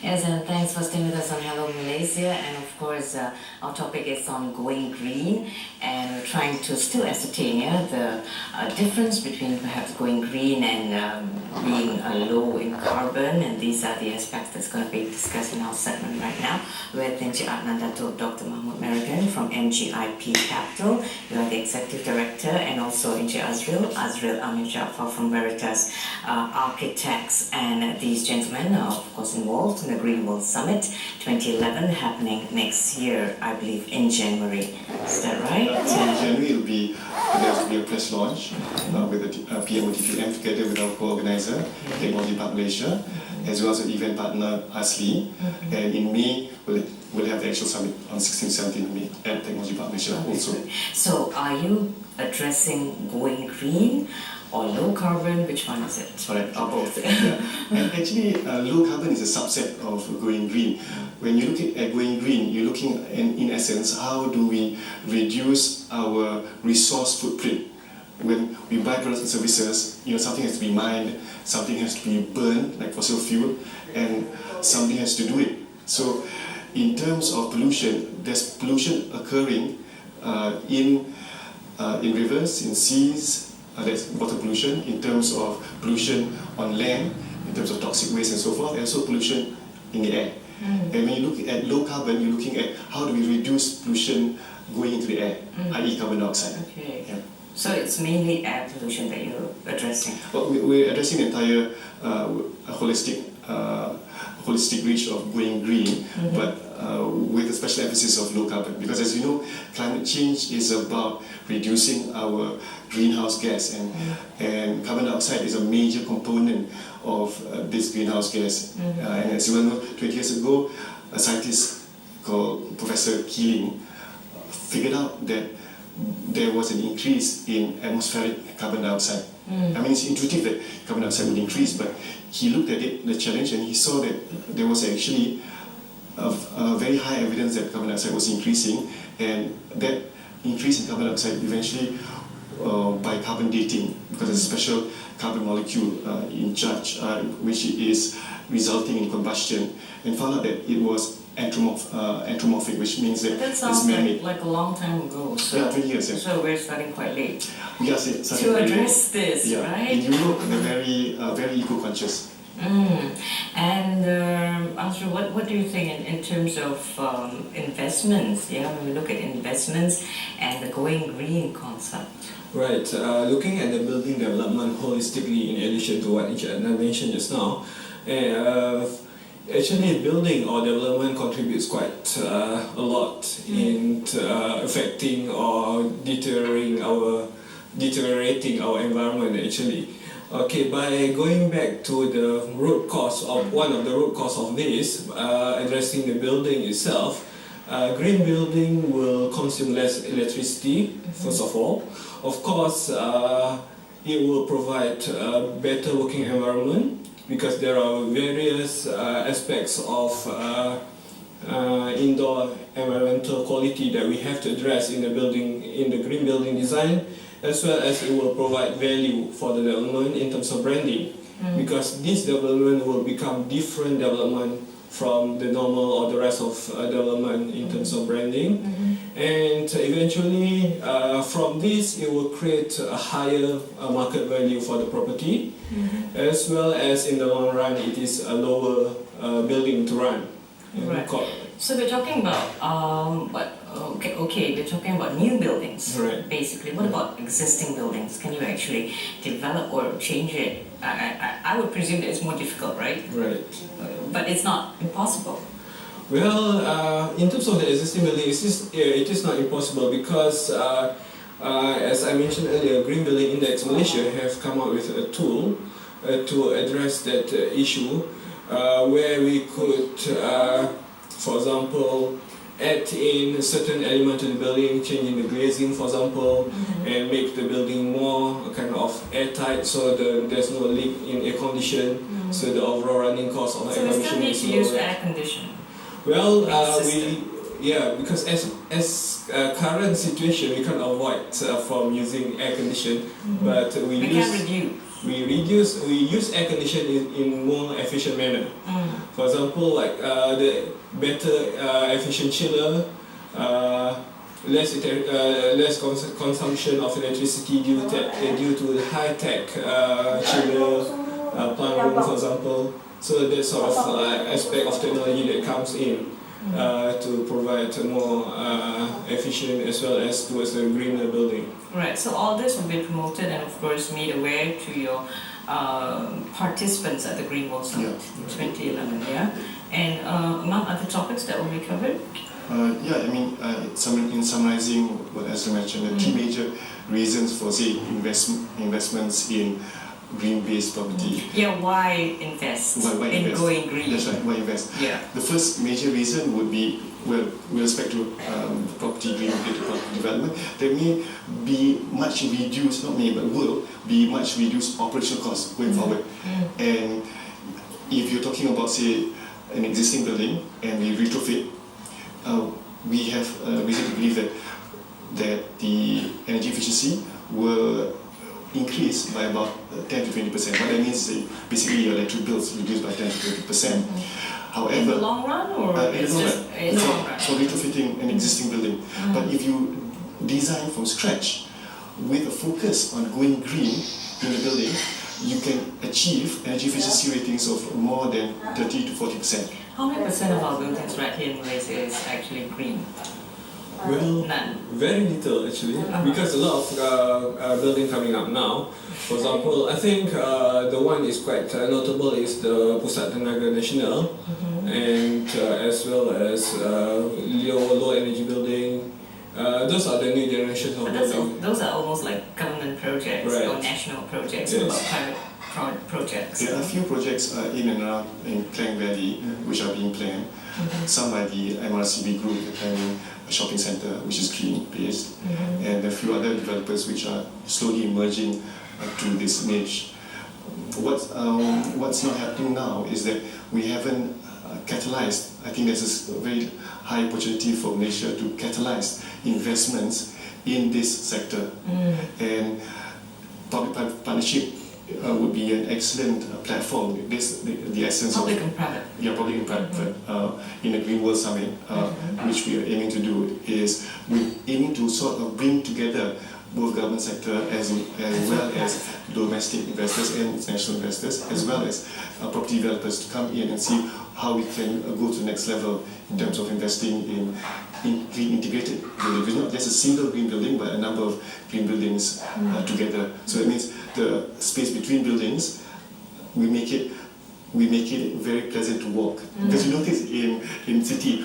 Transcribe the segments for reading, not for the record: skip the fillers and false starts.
Yes, and thanks for staying with us on Hello Malaysia. And of course, our topic is on going green, and we're trying to still ascertain the difference between perhaps going green and being low in carbon. And these are the aspects that's going to be discussed in our segment right now with Encik Adnan Dato Dr. Mahmood Merrigan from MGIP Capital. You are the Executive Director, and also Encik Azril Amir Jaafar from Veritas Architects. And these gentlemen are of course involved in the Green World Summit 2011 happening next year, I believe in January. Is that right? In January there will be a press launch with the PMOTPM together with our co-organizer, Technology Park Malaysia, as well as the event partner Azril. And in May we'll have the actual summit on 16-17 May at Technology Park Malaysia also. So are you addressing going green or low carbon? Which one is it? Correct. Or both? And actually, low carbon is a subset of going green. When you look at going green, you're looking in essence, how do we reduce our resource footprint? When we buy products and services, something has to be mined, something has to be burned, like fossil fuel, and something has to do it. So, in terms of pollution, there's pollution occurring in rivers, in seas. That's water pollution. In terms of pollution on land, in terms of toxic waste and so forth, and also pollution in the air. And when you look at low carbon, you're looking at how do we reduce pollution going into the air, i.e. carbon dioxide. Okay. Yeah. So it's mainly air pollution that you're addressing? Well, we're addressing the entire holistic reach of going green, but with a special emphasis of low carbon. Because as you know, climate change is about reducing our greenhouse gas, and carbon dioxide is a major component of this greenhouse gas. And as you well know, 20 years ago, a scientist called Professor Keeling figured out that there was an increase in atmospheric carbon dioxide. I mean, it's intuitive that carbon dioxide would increase, but he looked at it, the challenge, and he saw that there was actually a very high evidence that carbon dioxide was increasing, and that increase in carbon dioxide eventually by carbon dating, because there's a special carbon molecule in charge, which is resulting in combustion, and found out that it was anthropomorphic, which means that it's man-made. Like a long time ago. So, yeah, 20 years. Yeah. So we're starting quite late. Yes, to address this, yeah. right? In Europe, they're very eco-conscious. And Azril, what do you think in terms of investments? Yeah, when we look at investments and the going green concept. Right. Looking at the building development holistically, in addition to what I mentioned just now, actually, building or development contributes quite a lot in affecting or deteriorating our environment. Actually, okay. By going back to the root cause of one of the root cause of this, addressing the building itself, green building will consume less electricity. First of all, of course, it will provide a better working environment, because there are various aspects of indoor environmental quality that we have to address in the green building design, as well as it will provide value for the development in terms of branding, because this development will become different development from the normal or the rest of development in terms of branding, and eventually from this it will create a higher market value for the property, as well as in the long run it is a lower building to run. Right. So we're talking about we're talking about new buildings. Right. Basically, what about existing buildings? Can you actually develop or change it? I would presume that it's more difficult, right? Right. But it's not impossible. Well, in terms of the existing building, it is not impossible, because as I mentioned earlier, Green Building Index Malaysia have come up with a tool to address that issue, where we could, for example, add in a certain element to the building, changing the glazing, for example, and make the building more kind of airtight, so there's no leak in air condition, so the overall running cost of air conditioning is lower. So we still need to use air condition? Well, because as current situation, we can't avoid from using air condition, but we can't reduce. we use air conditioning in more efficient manner. For example, like the better efficient chiller, less consumption of electricity due to the high tech chiller plant room, for example. So that sort of aspect of technology that comes in to provide a more efficient as well as towards a greener building. Right, so all this will be promoted and of course made aware to your participants at the Green Wall Summit 2011, yeah? And among other topics that will be covered? In summarizing what Azril mentioned, the three major reasons for, say, investments in green-based property. Why invest in going green? That's right, why invest? Yeah. The first major reason would be, with respect to green-related property development, there may be much reduced, not may, but will be much reduced operational costs going forward. And if you're talking about, say, an existing building and we retrofit, we have reason to believe that the energy efficiency will increase by about 10 to 20%. What that means is basically your electric bills reduced by 10 to 20%. However, in the long run, or in the long run, for retrofitting an existing building. But if you design from scratch with a focus on going green in the building, you can achieve energy efficiency ratings of more than 30 to 40%. How many percent of our buildings right here in Malaysia is actually green? Well, none. Very little actually, because a lot of building coming up now. For example, I think the one is quite notable is the Pusat Tenaga Nasional, and as well as low energy building. Those are the new generations of building. Those are almost like government projects or national projects, or private projects. There are a few projects in and around in Klang Valley which are being planned. Some by the MRCB group, they're planning a shopping centre which is green based, and a few other developers which are slowly emerging to this niche. What's not happening now is that we haven't catalyzed. I think there's a very high opportunity for Malaysia to catalyze investments in this sector, and public-private partnership would be an excellent platform. The essence public of and private. Yeah, public and private. In the Green World Summit, which we are aiming to do, is we're aiming to sort of bring together both government sector as well as domestic investors and international investors, as well as property developers to come in and see how we can go to the next level in terms of investing in green integrated buildings. It's not just a single green building, but a number of green buildings together. So it means the space between buildings, we make it very pleasant to walk. Because you notice in city,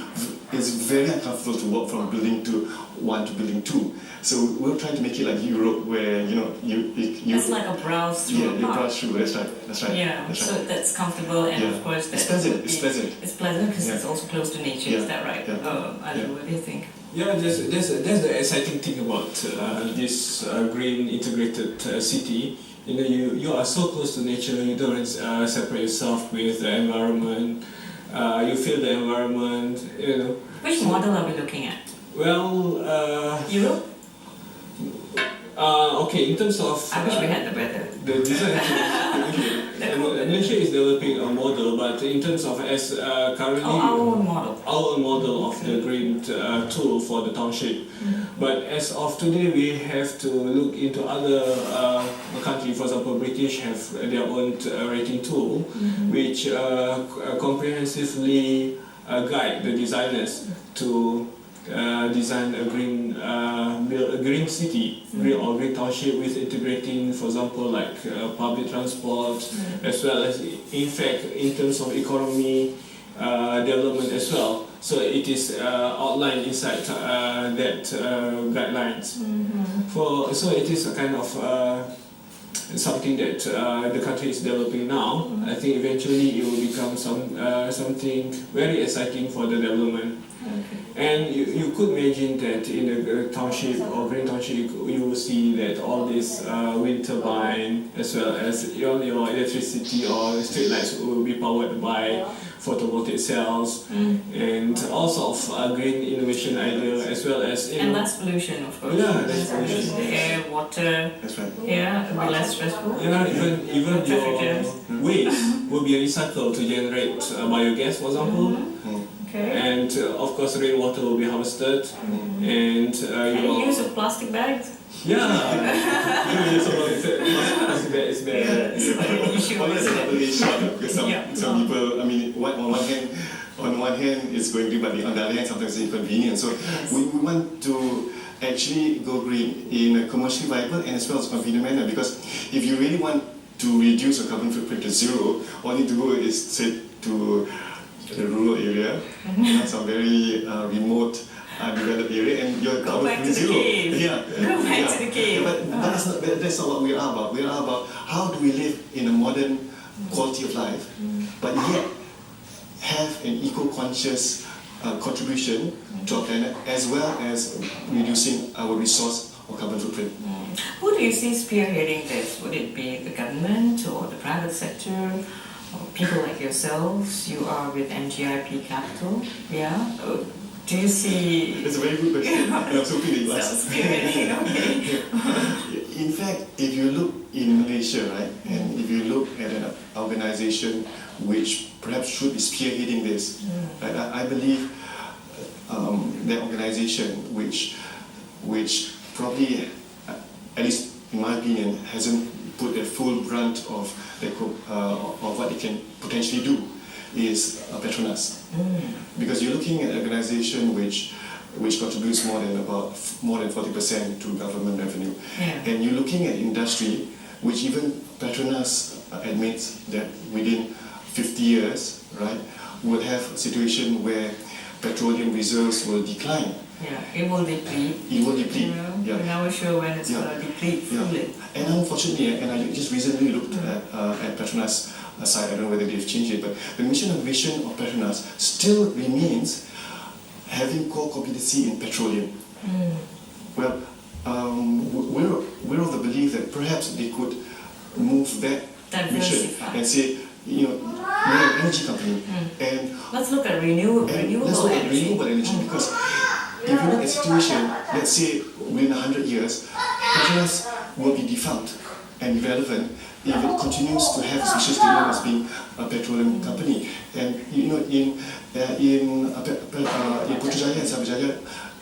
it's very uncomfortable to walk from building 1 to building 2. So we're trying to make it like Europe, where you it's like a browse through. Yeah, you browse through. That's right. Yeah. So that's comfortable, and of course it's pleasant. It's pleasant. It's pleasant because it's also close to nature. Is that right? Azril, what do you think? Yeah, that's the exciting thing about this green integrated city. You are so close to nature. You don't separate yourself with the environment. You feel the environment. Which model are we looking at? Well, Europe. Okay, in terms of I wish we had the weather. The design. Malaysia is developing a model, but in terms of currently our own model. Our model of the green tool for the township. But as of today, we have to look into other countries. For example, British have their own rating tool, which comprehensively guide the designers to design a green city, or green township, with integrating, for example, like public transport, as well as, in fact, in terms of economy development as well. So it is outlined inside that guidelines. So it is a kind of something that the country is developing now. I think eventually it will become something very exciting for the development. And you could imagine that in a township or green township, you will see that all this wind turbine, as well as your electricity or street lights will be powered by photovoltaic cells, and all sorts of green innovation idea, as well as And less pollution, of course. Yeah, less pollution. The air, water. That's right. Yeah, it'll be less stressful. Yeah, even Traffic your jams. waste will be recycled to generate biogas, for example. Okay. And of course, rainwater will be harvested. And Any use of plastic bags? yeah, plastic bag is bad. Well, that's another issue because some Yeah. people, I mean, on one hand it's going green, but on the other hand sometimes it's inconvenient. So we want to actually go green in a commercially viable and as well as convenient manner, because if you really want to reduce your carbon footprint to zero, all you need to go is say to the rural area, some very remote developed area, and your Go carbon back to footprint is the zero. cave. Yeah. Go back to the cave. Yeah, but that's not what we are about. We are about how do we live in a modern quality of life, but yet have an eco-conscious contribution to our planet, as well as reducing our resource or carbon footprint. Who do you see spearheading this? Would it be the government or the private sector? Or people like yourselves? You are with MGIP Capital, yeah? Do you see... That's a very good question, and I'm so pleased you asked. Spearheading, okay. In fact, if you look in Malaysia, right, and if you look at an organization which perhaps should be spearheading this, right, I believe that organization which probably, at least in my opinion, hasn't put the full brunt of what they can potentially do is Petronas. Because you're looking at an organization which contributes more than 40% to government revenue. Yeah. And you're looking at industry which even Petronas admits that within 50 years, right, will have a situation where petroleum reserves will decline. Yeah, it will deplete. It will deplete. You know, Yeah. we're never sure when it's going to deplete fully. And unfortunately, and I just recently looked at Petronas' side, I don't know whether they've changed it, but the mission and vision of Petronas still remains having core competency in petroleum. Well, we're of the belief that perhaps they could move that mission Diversify. and say, we're an energy company, and Let's look at renewable let's look at energy. renewable energy, because if you look at the situation, let's say within 100 years, Petronas will be defunct and irrelevant if it continues to have its mission statement as being a petroleum company. And in Putrajaya and Sabjaya,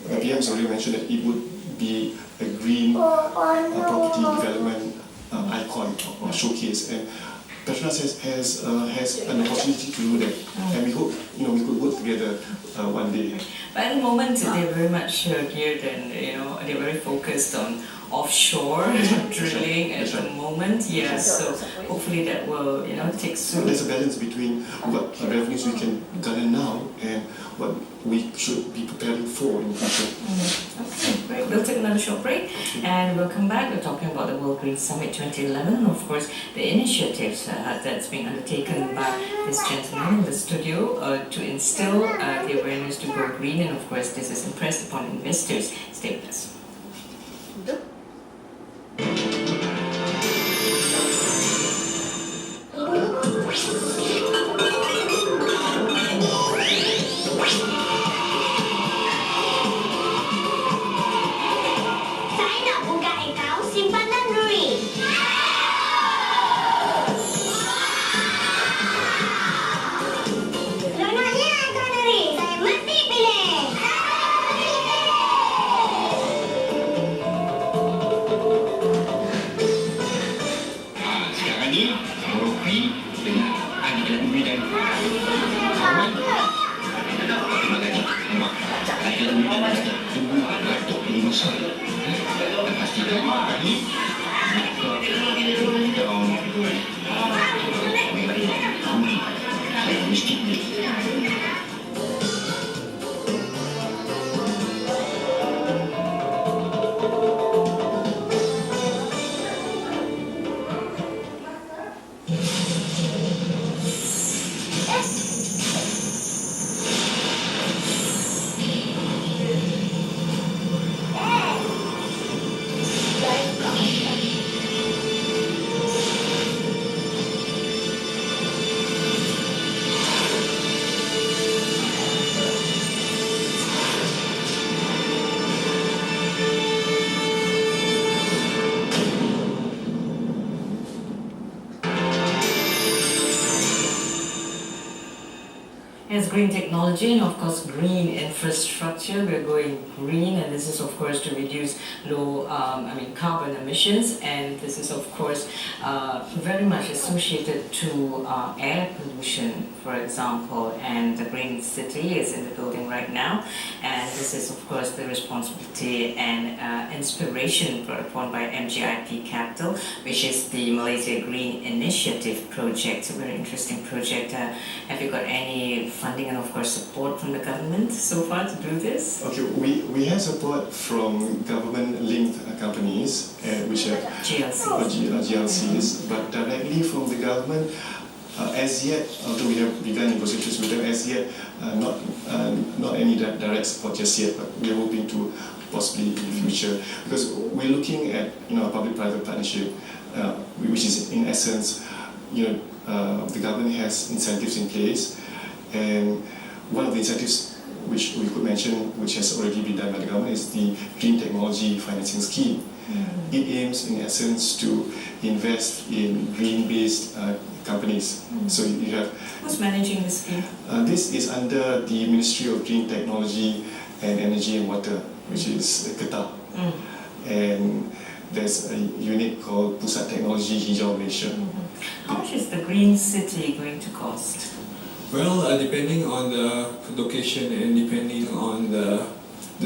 the PM has already mentioned that it would be a green property development icon or showcase. And Petronas has an opportunity to do that, and we hope we could work together one day. But at the moment, they're very much geared and they're very focused on offshore drilling at the moment. Yeah, so hopefully that will take soon. There's a balance between what revenues we can garner now and what we should be preparing for in the future. Okay, great. We'll take another short break and we'll come back. We're talking about the World Green Summit 2011 and of course the initiatives that's being undertaken by this gentleman in the studio to instill the awareness to go green, and of course this is impressed upon investors. Stay with us. Saya nak buka akaun simpanan duit. Seronoknya akaun duit. Saya mesti pilih. Sekarang ni, Rofi dengan adik Umi dan Kami. Terima kasih. Adik Umi dan Kami tunggu Datuk Lulusan. Dan pastikan kami kita orang Umi. Saya mesti pilih. Yes, green technology and of course green infrastructure. We're going green, and this is of course to reduce carbon emissions, and this is of course very much associated to air pollution, for example. And the green city is in the building right now, and this is of course the responsibility and inspiration brought upon by MGIP Capital, which is the Malaysia Green Initiative project. A very interesting project. Have you got any funding and of course support from the government so far to do this? Okay, we have support from government-linked companies, which are GLCs, but directly from the government, as yet, although we have begun negotiations with them, as yet, not any direct support just yet, but we are hoping to possibly in the future, because we're looking at a public-private partnership, which is in essence, the government has incentives in place, and one of the incentives which we could mention, which has already been done by the government, is the Green Technology Financing Scheme. Mm-hmm. It aims, in essence, to invest in green-based companies. Mm-hmm. So you have. Who's managing this scheme? This is under the Ministry of Green Technology and Energy and Water, which is Qatar. Mm-hmm. And there's a unit called Pusat Teknologi Hijau Malaysia. Mm-hmm. How much is the green city going to cost? Well, depending on the location and depending on the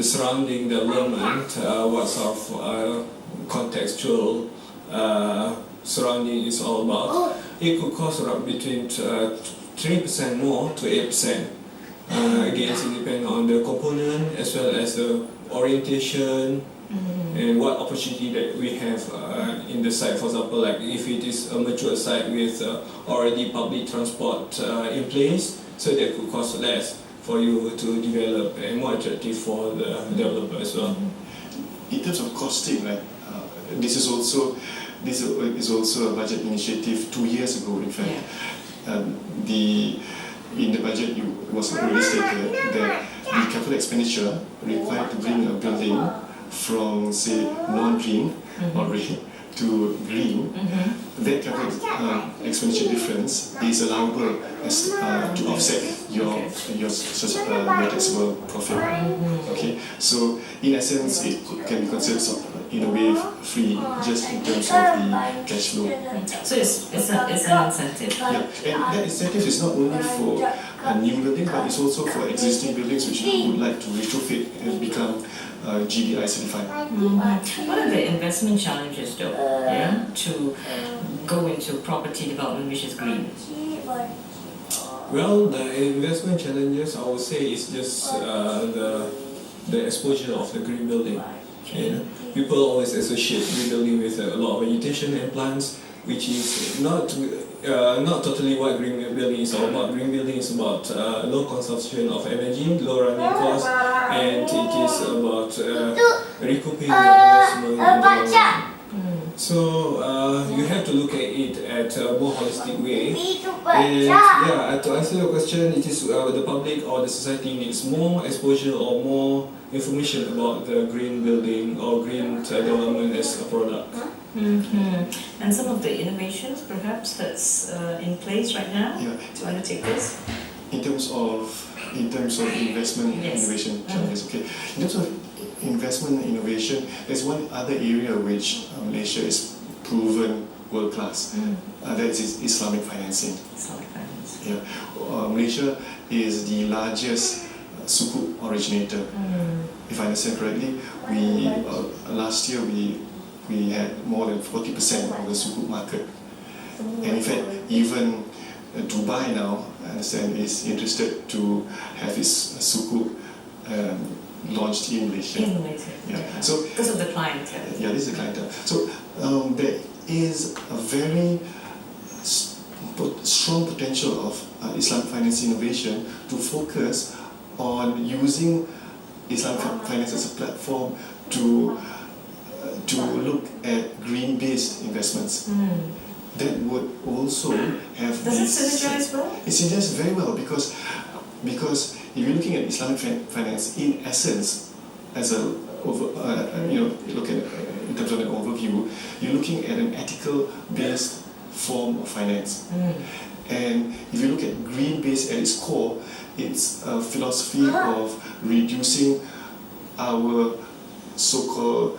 surrounding development, what sort of contextual surrounding is all about, it could cost around between 3% more to 8%. Again, it depends on the component as well as the orientation. Mm-hmm. And what opportunity that we have in the site. For example, like if it is a mature site with already public transport in place, so that could cost less for you to develop and more attractive for the developer as well. In terms of costing, right, this is also a budget initiative 2 years ago. In fact, in the budget it was already stated that the capital expenditure required to bring a building from, say, non-green already to green, that capital expenditure difference is allowable to offset your taxable profit. Okay, so in essence, it can be considered in a way free, just in terms of the cash flow. So it's an incentive. Yeah, and that incentive is not only for a new building, but it's also for existing buildings which would like to retrofit and become GBI certified. What are the investment challenges though, to go into property development which is green? Well, the investment challenges, I would say, is just the exposure of the green building. People always associate green building with a lot of vegetation and plants, which is not totally what green building is all about. Green building is about low consumption of energy, low running costs, and it is about recouping your investment in the long run. So you have to look at it at a more holistic way. And to answer your question, it is the public or the society needs more exposure or more information about the green building or green development as a product. And some of the innovations perhaps that's in place right now to undertake this? In terms of investment innovation challenges, okay. In terms of investment innovation, there's one other area which Malaysia is proven world class. That is Islamic financing. Islamic finance. Malaysia is the largest sukuk originator. If I understand correctly, we last year we had more than 40% of the sukuk market, and in fact even Dubai now, I understand, is interested to have its sukuk launched in Malaysia. In Malaysia. So because of the clientele. Yeah, this is the clientele. So there is a very strong potential of Islamic finance innovation to focus on using Islamic finance as a platform to look at green-based investments. That would also have. Does it synergize well? It synergizes very well because if you're looking at Islamic finance, in essence, as a look at in terms of an overview, you're looking at an ethical-based form of finance. And if you look at green-based at its core, it's a philosophy of reducing our so-called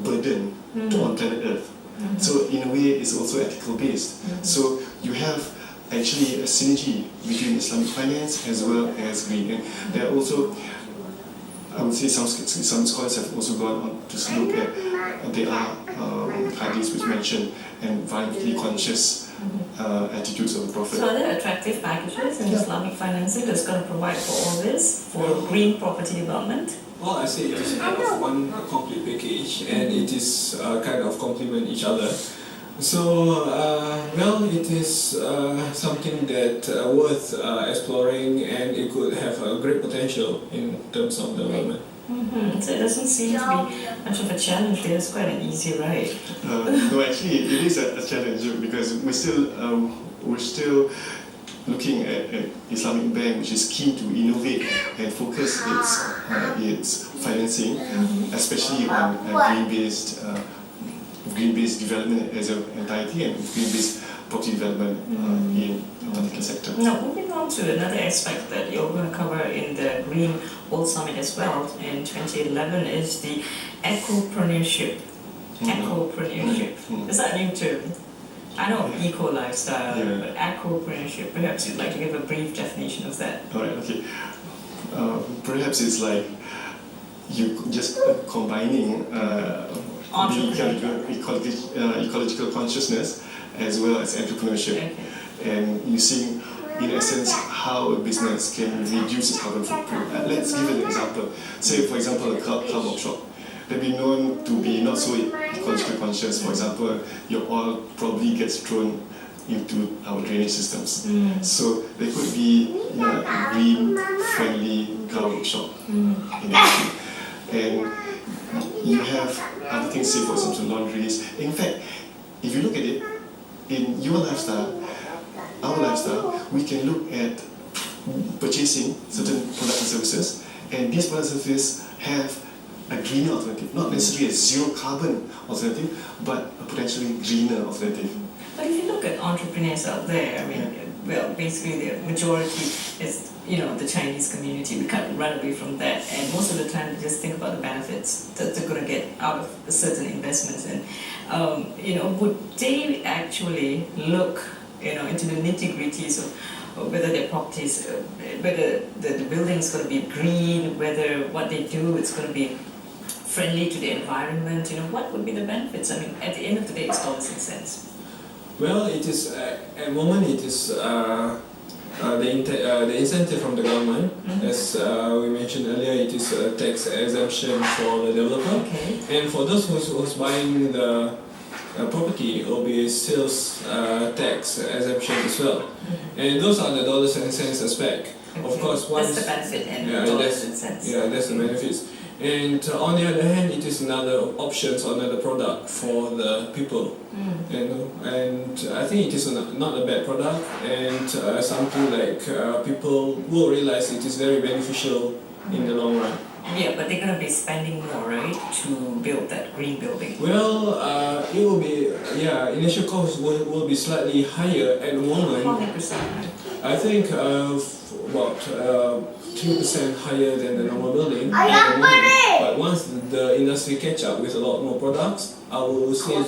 burden on planet Earth. So in a way, it's also ethical based. So you have actually a synergy between Islamic finance as well as green. And there are also, I would say, some scholars have also gone on to look at there are hadiths which mention environmentally conscious attitudes of the Prophet. So are there attractive packages in Islamic financing that's going to provide for all this, for green property development? Well, I say it is kind of one complete package, and it is kind of complement each other. So, well, it is something that worth exploring, and it could have a great potential in terms of development. So it doesn't seem to be much of a challenge there. It's quite an easy ride. No, actually, it is a challenge because we're still looking at an Islamic bank which is keen to innovate and focus its financing, especially on green-based development as an entirety and green-based property development in a particular sector. Now, moving on to another aspect that you're going to cover in the Green World Summit as well in 2011 is the ecopreneurship. Is that a new term? I know eco lifestyle, but ecopreneurship. Perhaps you'd like to give a brief definition of that. All right. Okay. Perhaps it's like you just combining ecological consciousness as well as entrepreneurship, and you see, in essence, how a business can reduce its carbon footprint. Let's give an example. Say, for example, a car workshop. They've been known to be not so ecological conscious. For example, your oil probably gets thrown into our drainage systems. So there could be a green-friendly car workshop in the and you have other things, say for example laundries. In fact, if you look at it, in your lifestyle, our lifestyle, we can look at purchasing certain products and services, and these products and services have a greener alternative, not necessarily a zero carbon alternative, but a potentially greener alternative. But if you look at entrepreneurs out there, I mean, well, basically the majority is, the Chinese community. We can't run away from that, and most of the time they just think about the benefits that they're going to get out of certain investments. And would they actually look, into the nitty-gritties of whether their properties, whether the building is going to be green, whether what they do is going to be friendly to the environment? What would be the benefits? I mean, at the end of the day, it's dollars and cents. Well, it is at the moment it is the incentive from the government. As we mentioned earlier, it is a tax exemption for the developer, and for those who's buying the property, it will be sales tax exemption as well. And those are the dollars and cents aspect. Of course, that's the benefit and dollars and cents. Yeah, that's the benefits. And on the other hand, it is another options, another product for the people. And I think it is not a bad product, and something like people will realize it is very beneficial in the long run. Yeah, but they're going to be spending more, right, to build that green building? Well, it will be, initial cost will be slightly higher at the moment. How many percent? I think about 2% higher than the normal building at the moment. But once the industry catch up with a lot more products, I will say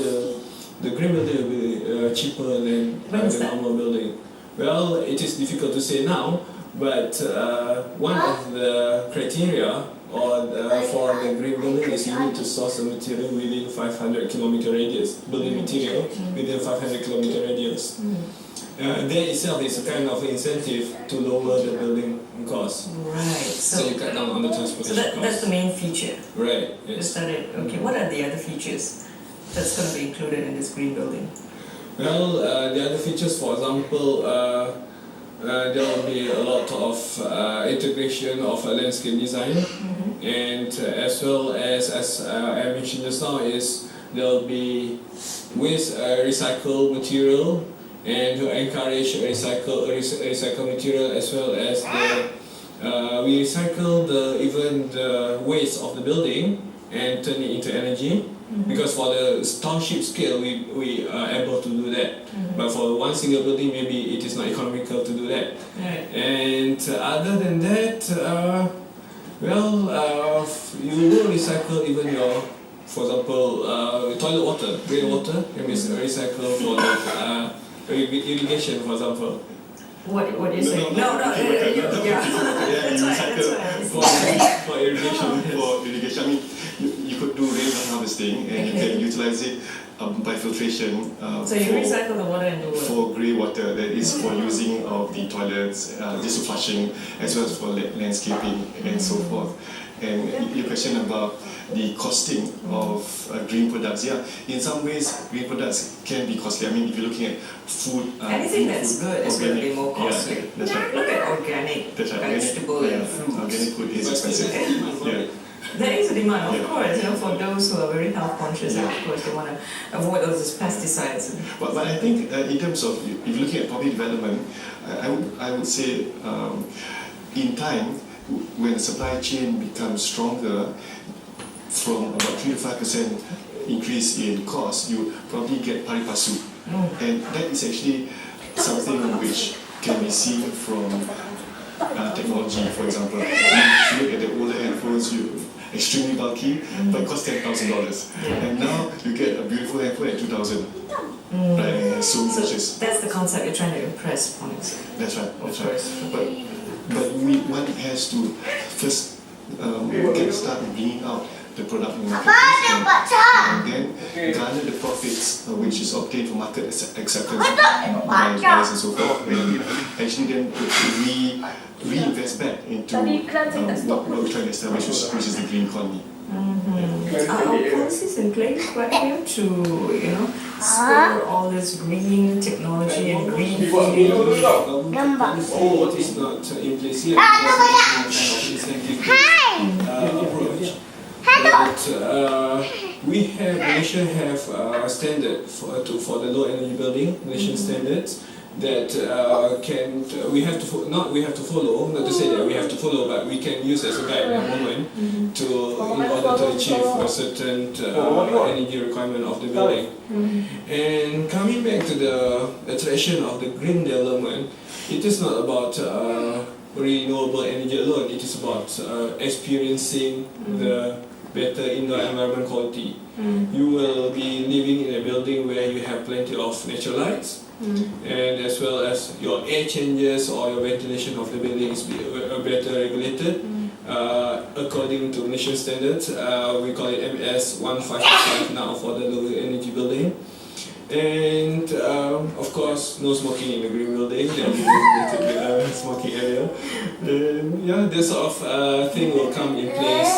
the green building will be cheaper than the normal building. Well, it is difficult to say now, but one of the criteria for the green building is you need to source the material within 500 kilometer radius, building material within 500 kilometer radius. That itself is a kind of incentive to lower the building cost. Right. So you cut down on the transportation so cost. That's the main feature. Right. Yes. Is that it? Okay. What are the other features that's going to be included in this green building? Well, the other features, for example, there will be a lot of integration of landscape design, and as well as I mentioned just now, is there will be waste recycled material, and to encourage recycle material, as well as we recycle even the waste of the building and turn it into energy. Because for the township scale, we are able to do that. But for one single building, maybe it is not economical to do that. Right. And other than that, you will recycle even your, for example, toilet water, rainwater, can be recycled for the irrigation, for example. What do you say? Yeah, That's right. For irrigation. For irrigation, I mean, you could do rainwater harvesting and you can utilize it by filtration. So you recycle the water and do what? For grey water, that is for using of the toilets, just for flushing, as well as for landscaping and so forth. And your question about the costing of green products, yeah, in some ways green products can be costly. I mean, if you're looking at food, anything that's food, good is going to be more yeah, costly. that's right. Look at organic That's right. vegetable and fruits. Organic food is But still, expensive. there's a demand for Yeah. it. There is a demand, of Yeah. course, for those who are very health conscious, and Yeah. of course they want to avoid all these pesticides. But I think in terms of, if you're looking at property development, I would say in time, when the supply chain becomes stronger, from about 3 to 5% increase in cost, you probably get pari passu. And that is actually something which can be seen from technology, for example. If you look at the older handphones, extremely bulky, but it costs $10,000. And now you get a beautiful handphone at $2,000. Right? And so So features. that's the concept you're trying to impress on us. That's right. That's right. course. But one has to first get started bringing out the product in the marketplace and then garner the profits which is obtained from market acceptance by buyers and so forth, and actually then reinvest back into what we're trying to establish, which is the green economy. Are our policies in place right here to, spur all this green technology and green food? What is not in place yet? Kind of incentive approach. But Malaysia have a standard for the low energy building, Malaysian standards that we have to follow. Not to say that we have to follow, but we can use as a guide at the moment in order to achieve a certain energy requirement of the building. And coming back to the attraction of the green development, it is not about renewable energy alone. It is about experiencing the better indoor environment quality. You will be living in a building where you have plenty of natural lights, and as well as your air changes or your ventilation of the building is better regulated according to Malaysian standards. We call it MS 155 now for the low energy building. And of course, no smoking in the green building, the smoking area. And this sort of thing will come in place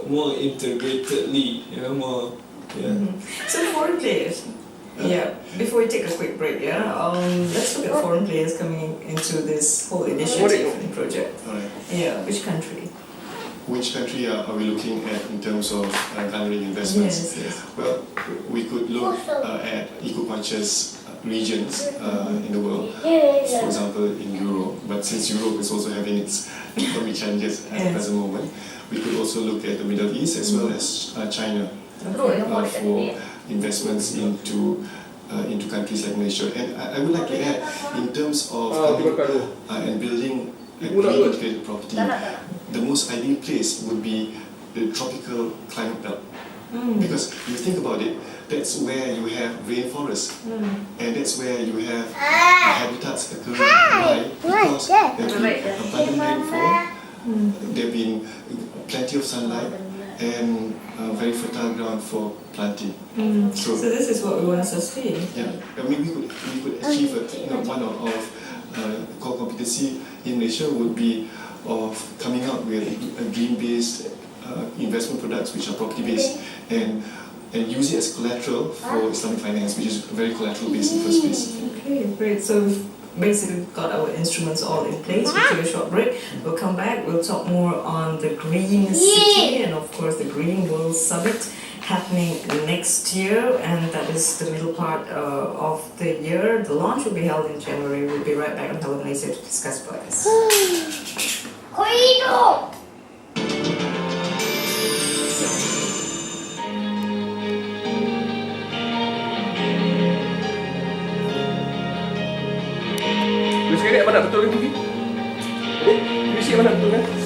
more integratedly, more. So foreign players. Before we take a quick break, let's look at foreign players coming into this whole initiative and project. All right. Which country? Which country are we looking at in terms of garnering investments? Yes. Well, we could look at eco-conscious regions in the world, for example in Europe, but since Europe is also having its economic challenges at the present moment, we could also look at the Middle East as well as China for investments into countries like Malaysia. And I would like to add, in terms of coming and building a green integrated property, the most ideal place would be the tropical climate belt. Because you think about it, that's where you have rainforests, and that's where you have habitats occurring. Why? Because there have been abundant rainfall, there have been plenty of sunlight, and very fertile ground for planting. So this is what we want to sustain. Yeah, I mean we could achieve one of core competency in Malaysia would be of coming out with a green-based investment products which are property-based and use it as collateral for Islamic finance, which is very collateral-based in the first place. Okay, great. So we've basically got our instruments all in place. We'll take a short break. We'll come back. We'll talk more on the Green City and, of course, the Green World Summit happening next year, and that is the middle part of the year. The launch will be held in January. We'll be right back on Hello Malaysia to discuss about this. You cakap mana betul kan TV? You cakap mana betul kan?